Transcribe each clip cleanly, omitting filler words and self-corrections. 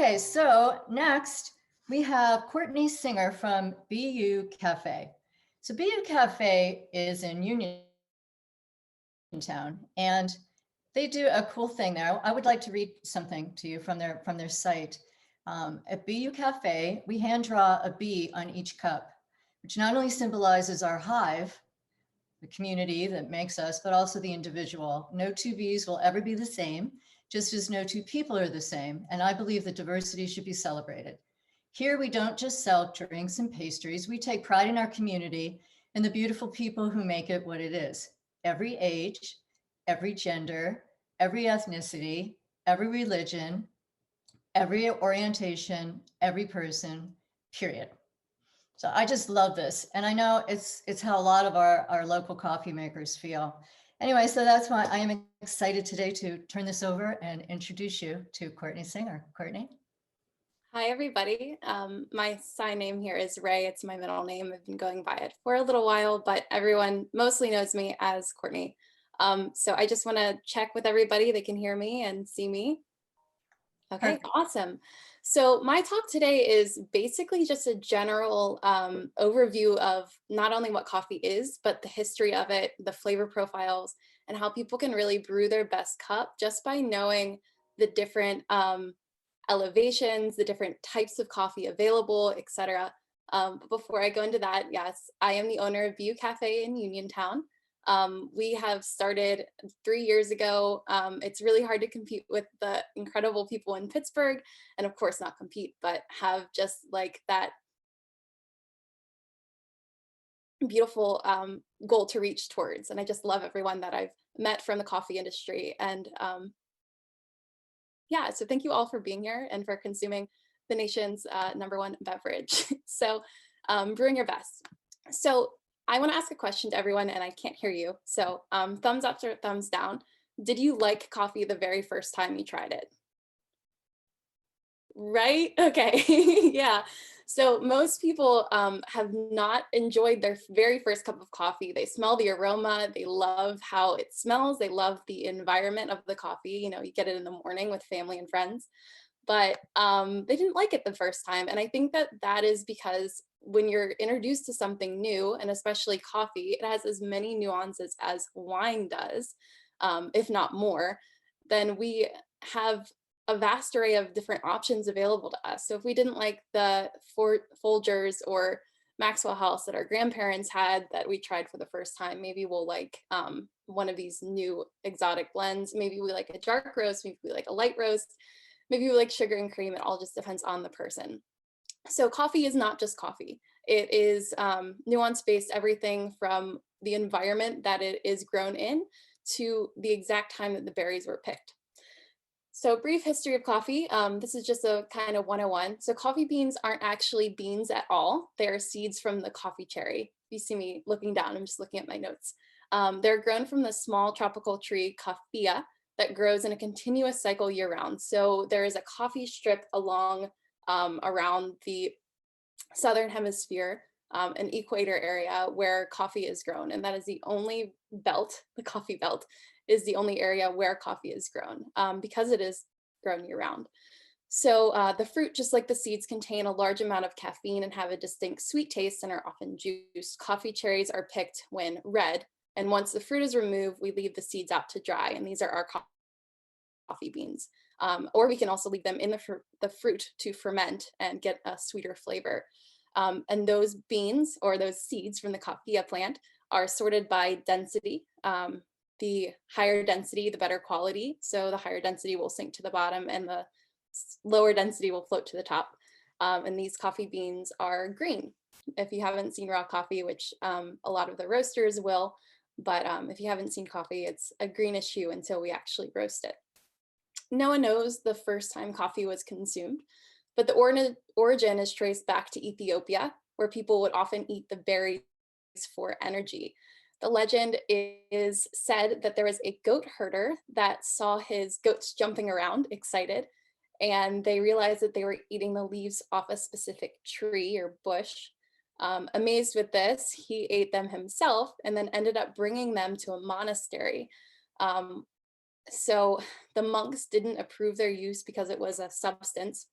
Okay, so next we have Courtney Singer from BU Cafe. So BU Cafe is in Uniontown, and they do a cool thing there. I would like to read something to you from their site. At BU Cafe, we hand draw a bee on each cup, which not only symbolizes our hive, the community that makes us, but also the individual. No two bees will ever be the same, just as no two people are the same. And I believe that diversity should be celebrated. Here, we don't just sell drinks and pastries. We take pride in our community and the beautiful people who make it what it is. Every age, every gender, every ethnicity, every religion, every orientation, every person, period. So I just love this. And I know it's how a lot of our local coffee makers feel. Anyway, so that's why I am excited today to turn this over and introduce you to Courtney Singer. Courtney? Hi, everybody. My sign name here is Ray. It's my middle name. I've been going by it for a little while, but everyone mostly knows me as Courtney. So I just want to check with everybody. They can hear me and see me. Okay, Perfect. awesome. So my talk today is basically just a general overview of not only what coffee is, but the history of it, the flavor profiles, and how people can really brew their best cup just by knowing the different elevations, the different types of coffee available, etc. But before I go into that, yes, I am the owner of View Cafe in Uniontown. We have started 3 years ago. It's really hard to compete with the incredible people in Pittsburgh, and of course not compete, but have just like that beautiful goal to reach towards. And I just love everyone that I've met from the coffee industry. And yeah, so thank you all for being here and for consuming the nation's #1 beverage. So brewing your best. So I want to ask a question to everyone and I can't hear you. So thumbs up or thumbs down. Did you like coffee the very first time you tried it? Right? Okay. Yeah. So most people have not enjoyed their very first cup of coffee. They smell the aroma. They love how it smells. They love the environment of the coffee. You know, you get it in the morning with family and friends, but they didn't like it the first time. And I think that that is because when you're introduced to something new, and especially coffee, it has as many nuances as wine does, if not more. Then we have a vast array of different options available to us. So if we didn't like the Folgers or Maxwell House that our grandparents had that we tried for the first time, maybe we'll like one of these new exotic blends. Maybe we like a dark roast, maybe we like a light roast, maybe we like sugar and cream. It all just depends on the person. So coffee is not just coffee. It is nuance-based, everything from the environment that it is grown in to the exact time that the berries were picked. So brief history of coffee. This is just a kind of 101. So coffee beans aren't actually beans at all. They are seeds from the coffee cherry. You see me looking down, I'm just looking at my notes. They're grown from the small tropical tree Coffea that grows in a continuous cycle year round. So there is a coffee strip along around the southern hemisphere, an equator area where coffee is grown. And that is the only belt, the coffee belt, is the only area where coffee is grown because it is grown year round. So the fruit, just like the seeds, contain a large amount of caffeine and have a distinct sweet taste and are often juiced. Coffee cherries are picked when red. And once the fruit is removed, we leave the seeds out to dry. And these are our coffee beans. Or we can also leave them in the fruit to ferment and get a sweeter flavor. And those beans or those seeds from the coffea plant are sorted by density. The higher density, the better quality. So the higher density will sink to the bottom and the lower density will float to the top. And these coffee beans are green. If you haven't seen raw coffee, which a lot of the roasters will, but if you haven't seen coffee, it's a greenish hue until we actually roast it. No one knows the first time coffee was consumed, but the origin is traced back to Ethiopia, where people would often eat the berries for energy. The legend is said that there was a goat herder that saw his goats jumping around, excited, and they realized that they were eating the leaves off a specific tree or bush. Amazed with this, he ate them himself and then ended up bringing them to a monastery. So the monks didn't approve their use because it was a substance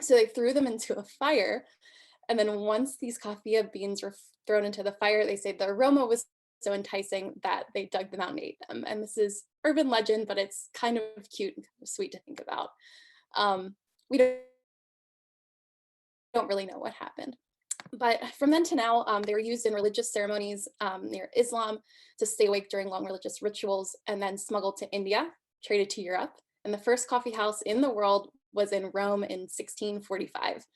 So they threw them into a fire. And then once these coffea beans were thrown into the fire, they say the aroma was so enticing that they dug them out and ate them. And this is urban legend, but it's kind of cute and kind of sweet to think about. We don't really know what happened. But from then to now, they were used in religious ceremonies near Islam to stay awake during long religious rituals, and then smuggled to India, traded to Europe. And the first coffee house in the world was in Rome in 1645.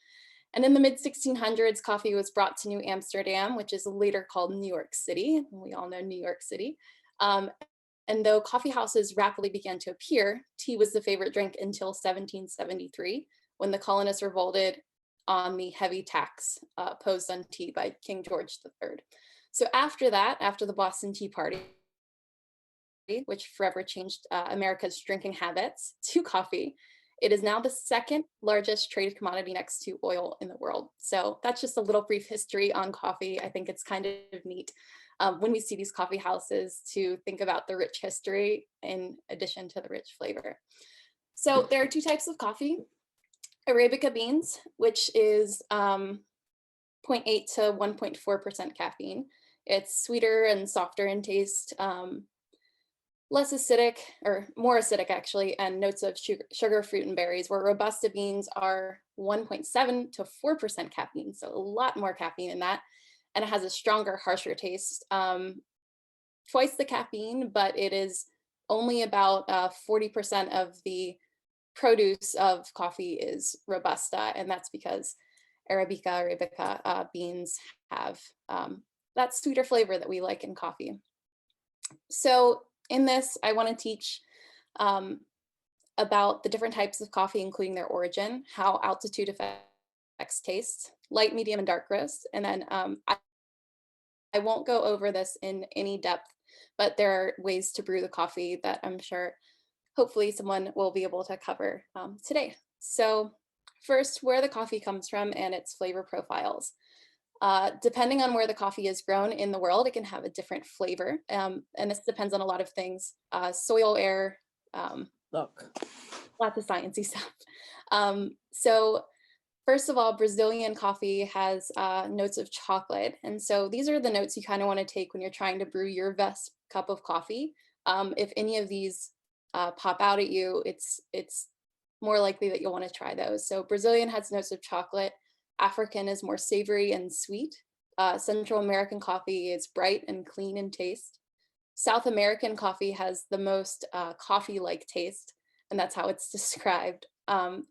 And in the mid 1600s, coffee was brought to New Amsterdam, which is later called New York City. We all know New York City. And though coffee houses rapidly began to appear, tea was the favorite drink until 1773, when the colonists revolted on the heavy tax posed on tea by King George III. So after that, after the Boston Tea Party, which forever changed America's drinking habits to coffee, it is now the second largest traded commodity next to oil in the world. So that's just a little brief history on coffee. I think it's kind of neat when we see these coffee houses to think about the rich history in addition to the rich flavor. So there are two types of coffee. Arabica beans, which is 0.8 to 1.4% caffeine. It's sweeter and softer in taste, less acidic, or more acidic actually, and notes of sugar, fruit, and berries, where Robusta beans are 1.7 to 4% caffeine, so a lot more caffeine in that, and it has a stronger, harsher taste. Twice the caffeine, but it is only about 40% of the produce of coffee is Robusta, and that's because Arabica beans have that sweeter flavor that we like in coffee. So in this, I want to teach about the different types of coffee, including their origin, how altitude affects taste, light, medium, and dark roast. And then I won't go over this in any depth, but there are ways to brew the coffee that I'm sure hopefully someone will be able to cover today. So first, where the coffee comes from and its flavor profiles. Depending on where the coffee is grown in the world, it can have a different flavor. And this depends on a lot of things, soil, air, Look. lots of sciencey stuff. So first of all, Brazilian coffee has notes of chocolate. And so these are the notes you kind of want to take when you're trying to brew your best cup of coffee. If any of these pop out at you, it's more likely that you'll want to try those. So Brazilian has notes of chocolate. African is more savory and sweet. Central American coffee is bright and clean in taste. South American coffee has the most coffee-like taste, and that's how it's described.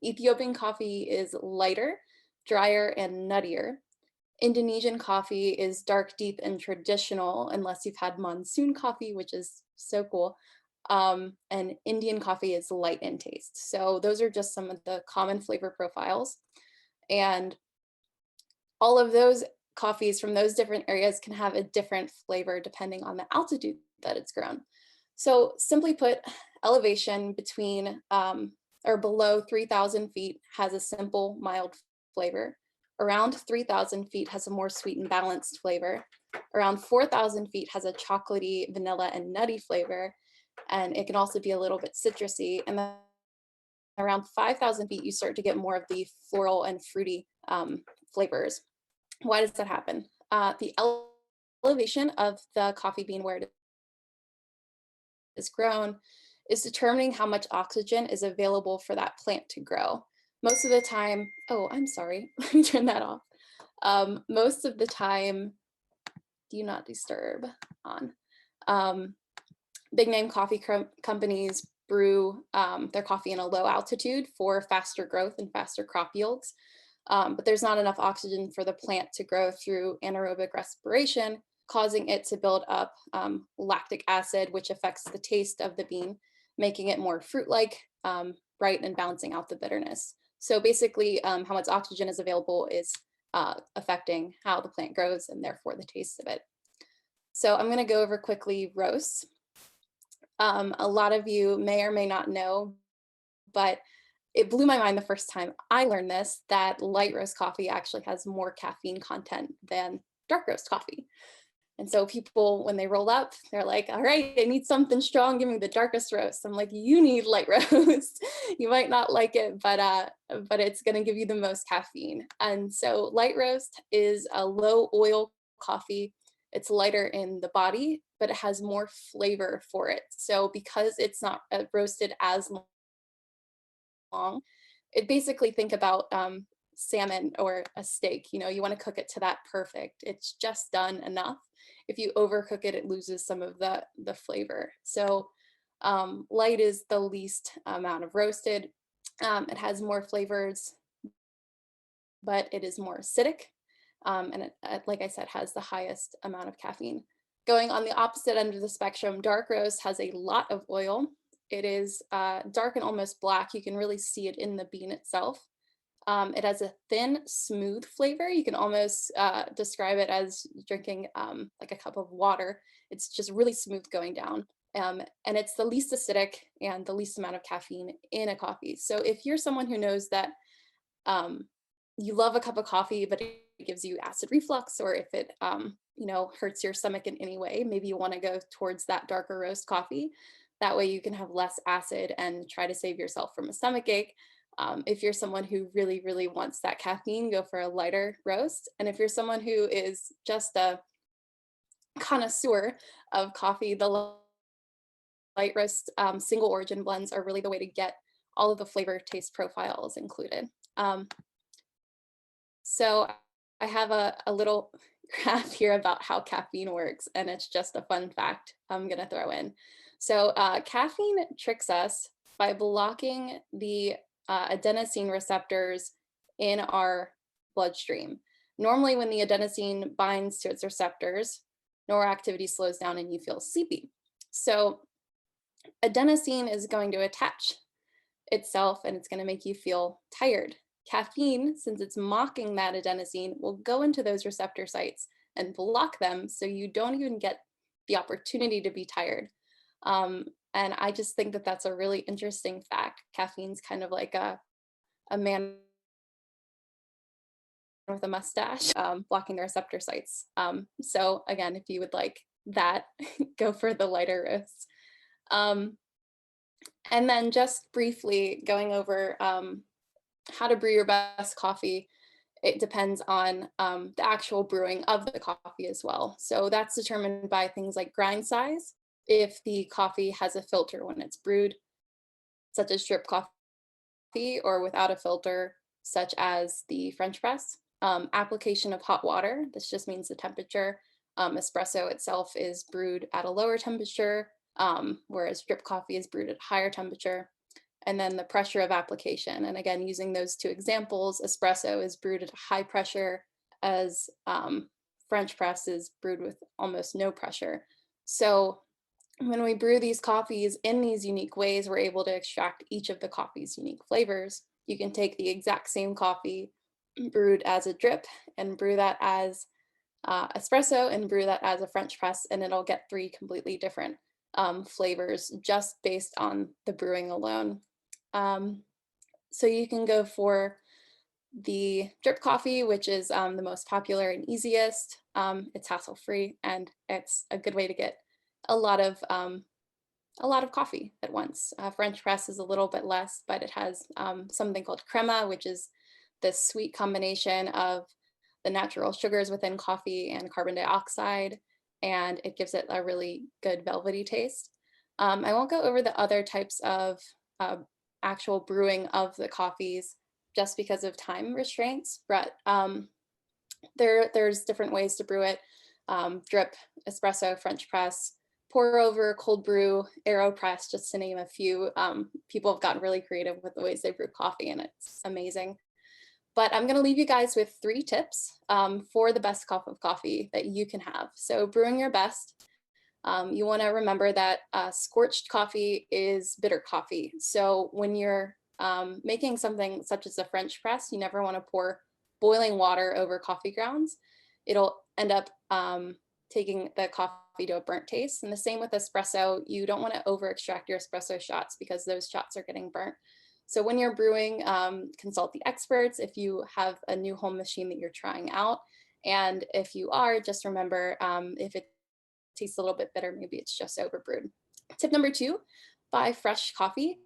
Ethiopian coffee is lighter, drier, and nuttier. Indonesian coffee is dark, deep, and traditional, unless you've had monsoon coffee, which is so cool. And Indian coffee is light in taste. So those are just some of the common flavor profiles. And all of those coffees from those different areas can have a different flavor depending on the altitude that it's grown. So simply put, elevation between or below 3,000 feet has a simple, mild flavor. Around 3,000 feet has a more sweet and balanced flavor. Around 4,000 feet has a chocolatey, vanilla, and nutty flavor. And it can also be a little bit citrusy. And then around 5,000 feet, you start to get more of the floral and fruity flavors. Why does that happen? The elevation of the coffee bean where it is grown is determining how much oxygen is available for that plant to grow. Most of the time, oh, I'm sorry, let me turn that off. Most of the time, do not disturb on. Big name coffee companies brew their coffee in a low altitude for faster growth and faster crop yields. But there's not enough oxygen for the plant to grow through anaerobic respiration, causing it to build up lactic acid, which affects the taste of the bean, making it more fruit-like, bright, and balancing out the bitterness. So basically, how much oxygen is available is affecting how the plant grows and therefore the taste of it. So I'm going to go over quickly roasts. A lot of you may or may not know, but it blew my mind the first time I learned this, that light roast coffee actually has more caffeine content than dark roast coffee. And so people, when they roll up, they're like, all right, I need something strong. Give me the darkest roast. I'm like, you need light roast. You might not like it, but it's going to give you the most caffeine. And so light roast is a low oil coffee. It's lighter in the body, but it has more flavor for it. So because it's not roasted as long, it basically, think about salmon or a steak. You know, you want to cook it to that perfect. It's just done enough. If you overcook it, it loses some of the flavor. So light is the least amount of roasted. It has more flavors, but it is more acidic. And it, like I said, has the highest amount of caffeine. Going on the opposite end of the spectrum, dark roast has a lot of oil. It is dark and almost black. You can really see it in the bean itself. It has a thin, smooth flavor. You can almost describe it as drinking like a cup of water. It's just really smooth going down. And it's the least acidic and the least amount of caffeine in a coffee. So if you're someone who knows that you love a cup of coffee, but it gives you acid reflux, or if it you know, hurts your stomach in any way, maybe you want to go towards that darker roast coffee. That way you can have less acid and try to save yourself from a stomach ache. If you're someone who really, really wants that caffeine, go for a lighter roast. And if you're someone who is just a connoisseur of coffee, the light roast single origin blends are really the way to get all of the flavor taste profiles included. So I have a little graph here about how caffeine works, and it's just a fun fact I'm gonna throw in. So caffeine tricks us by blocking the adenosine receptors in our bloodstream. Normally when the adenosine binds to its receptors, neuroactivity slows down and you feel sleepy. So adenosine is going to attach itself and it's going to make you feel tired. Caffeine, since it's mocking that adenosine, will go into those receptor sites and block them so you don't even get the opportunity to be tired. And I just think that that's a really interesting fact. Caffeine's kind of like a man with a mustache blocking the receptor sites. So again, if you would like that, go for the lighter roast. And then just briefly going over how to brew your best coffee. It depends on the actual brewing of the coffee as well. So that's determined by things like grind size, if the coffee has a filter when it's brewed, such as drip coffee, or without a filter, such as the French press. Application of hot water, this just means the temperature. Espresso itself is brewed at a lower temperature, whereas drip coffee is brewed at a higher temperature. And then the pressure of application. And again, using those two examples, espresso is brewed at a high pressure, as French press is brewed with almost no pressure. So when we brew these coffees in these unique ways, we're able to extract each of the coffee's unique flavors. You can take the exact same coffee brewed as a drip and brew that as espresso and brew that as a French press, and it'll get 3 completely different flavors just based on the brewing alone. So you can go for the drip coffee, which is the most popular and easiest. It's hassle-free, and it's a good way to get a lot of coffee at once. French press is a little bit less, but it has something called crema, which is this sweet combination of the natural sugars within coffee and carbon dioxide, and it gives it a really good velvety taste. I won't go over the other types of actual brewing of the coffees just because of time restraints, but there's different ways to brew it. Drip, espresso, French press, pour over, cold brew, AeroPress, just to name a few. People have gotten really creative with the ways they brew coffee, and it's amazing. But I'm going to leave you guys with 3 tips for the best cup of coffee that you can have. So brewing your best, you want to remember that scorched coffee is bitter coffee. So when you're making something such as a French press, you never want to pour boiling water over coffee grounds. It'll end up taking the coffee to a burnt taste. And the same with espresso, you don't want to over extract your espresso shots because those shots are getting burnt. So when you're brewing, consult the experts if you have a new home machine that you're trying out, And if you are, just remember, if it tastes a little bit bitter, maybe it's just overbrewed. Tip number 2, buy fresh coffee.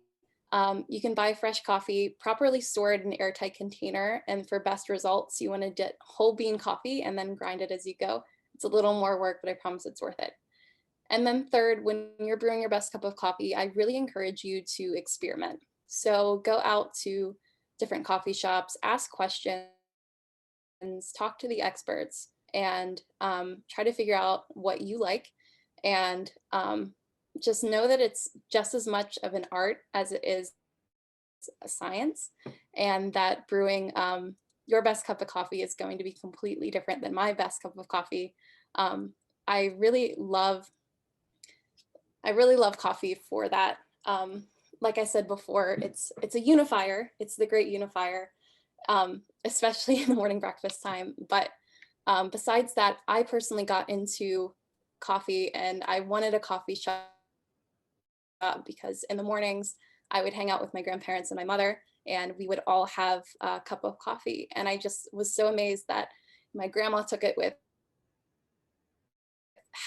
You can buy fresh coffee properly stored in an airtight container. And for best results, you want to get whole bean coffee and then grind it as you go. It's a little more work, but I promise it's worth it. And then third, when you're brewing your best cup of coffee, I really encourage you to experiment. So go out to different coffee shops, ask questions, talk to the experts, and try to figure out what you like. And just know that it's just as much of an art as it is a science, and that brewing your best cup of coffee is going to be completely different than my best cup of coffee. I really love coffee for that. Like I said before, it's a unifier. It's the great unifier, especially in the morning breakfast time. But besides that, I personally got into coffee, and I wanted a coffee shop because in the mornings I would hang out with my grandparents and my mother, and we would all have a cup of coffee. And I just was so amazed that my grandma took it with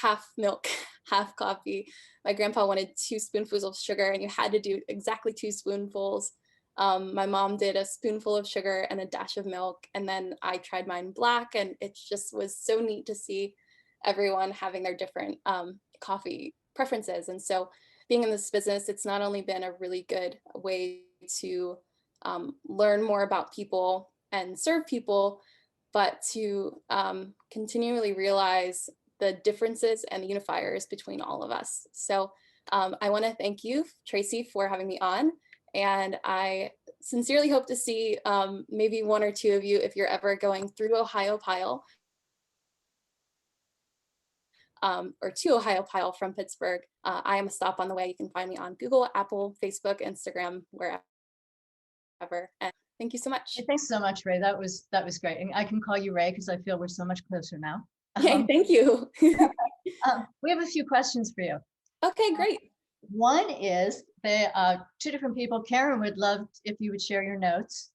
half milk, half coffee. My grandpa wanted 2 spoonfuls of sugar, and you had to do exactly 2 spoonfuls. My mom did a spoonful of sugar and a dash of milk, and then I tried mine black, and it just was so neat to see everyone having their different coffee preferences. And so being in this business, it's not only been a really good way to learn more about people and serve people, but to continually realize the differences and the unifiers between all of us. So I want to thank you, Tracy, for having me on. And I sincerely hope to see maybe 1 or 2 of you if you're ever going through Ohio Pile or to Ohio Pile from Pittsburgh. I am a stop on the way. You can find me on Google, Apple, Facebook, Instagram, wherever. And thank you so much. Hey, thanks so much, Ray. That was great. And I can call you Ray because I feel we're so much closer now. Yay, thank you. We have a few questions for you. Okay, great. One is 2 different people. Karen would love if you would share your notes.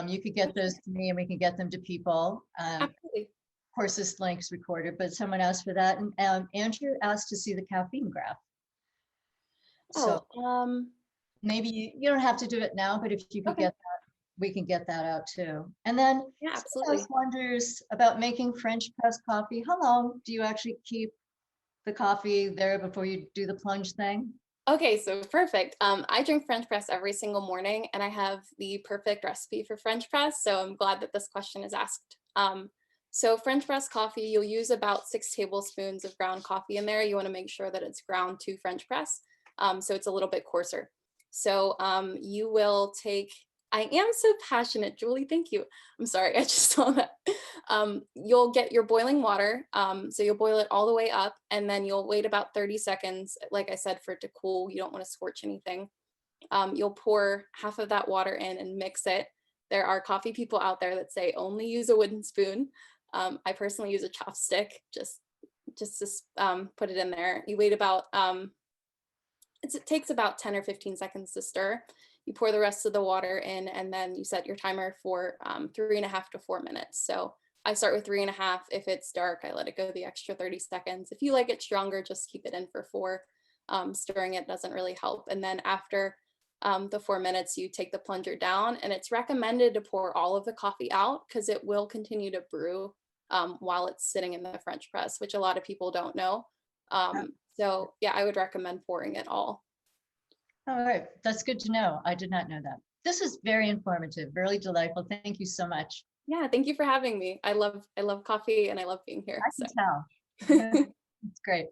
You could get those to me and we can get them to people. Absolutely. Of course, this link's recorded, but someone asked for that. And Andrew asked to see the caffeine graph. So maybe you don't have to do it now, but if you could get that, we can get that out too. And then yeah, absolutely. Wonders about making French press coffee. How long do you actually keep the coffee there before you do the plunge thing? Okay, so perfect. I drink French press every single morning, and I have the perfect recipe for French press. So I'm glad that this question is asked. So French press coffee, you'll use about 6 tablespoons of ground coffee in there. You want to make sure that it's ground to French press, so it's a little bit coarser. So you will take, I am so passionate, Julie, thank you. I'm sorry, I just saw that. You'll get your boiling water, so you'll boil it all the way up, and then you'll wait about 30 seconds, like I said, for it to cool. You don't want to scorch anything. You'll pour half of that water in and mix it. There are coffee people out there that say only use a wooden spoon. I personally use a chopstick just to put it in there. You wait about, it takes about 10 or 15 seconds to stir. You pour the rest of the water in, and then you set your timer for 3.5 to 4 minutes. So I start with 3.5. If it's dark, I let it go the extra 30 seconds. If you like it stronger, just keep it in for 4. Stirring it doesn't really help. And then after the 4 minutes, you take the plunger down, and it's recommended to pour all of the coffee out because it will continue to brew while it's sitting in the French press, which a lot of people don't know. So yeah, I would recommend pouring it all. All right, that's good to know. I did not know that. This is very informative, really delightful. Thank you so much. Yeah, thank you for having me. I love coffee and I love being here. I can tell. It's great.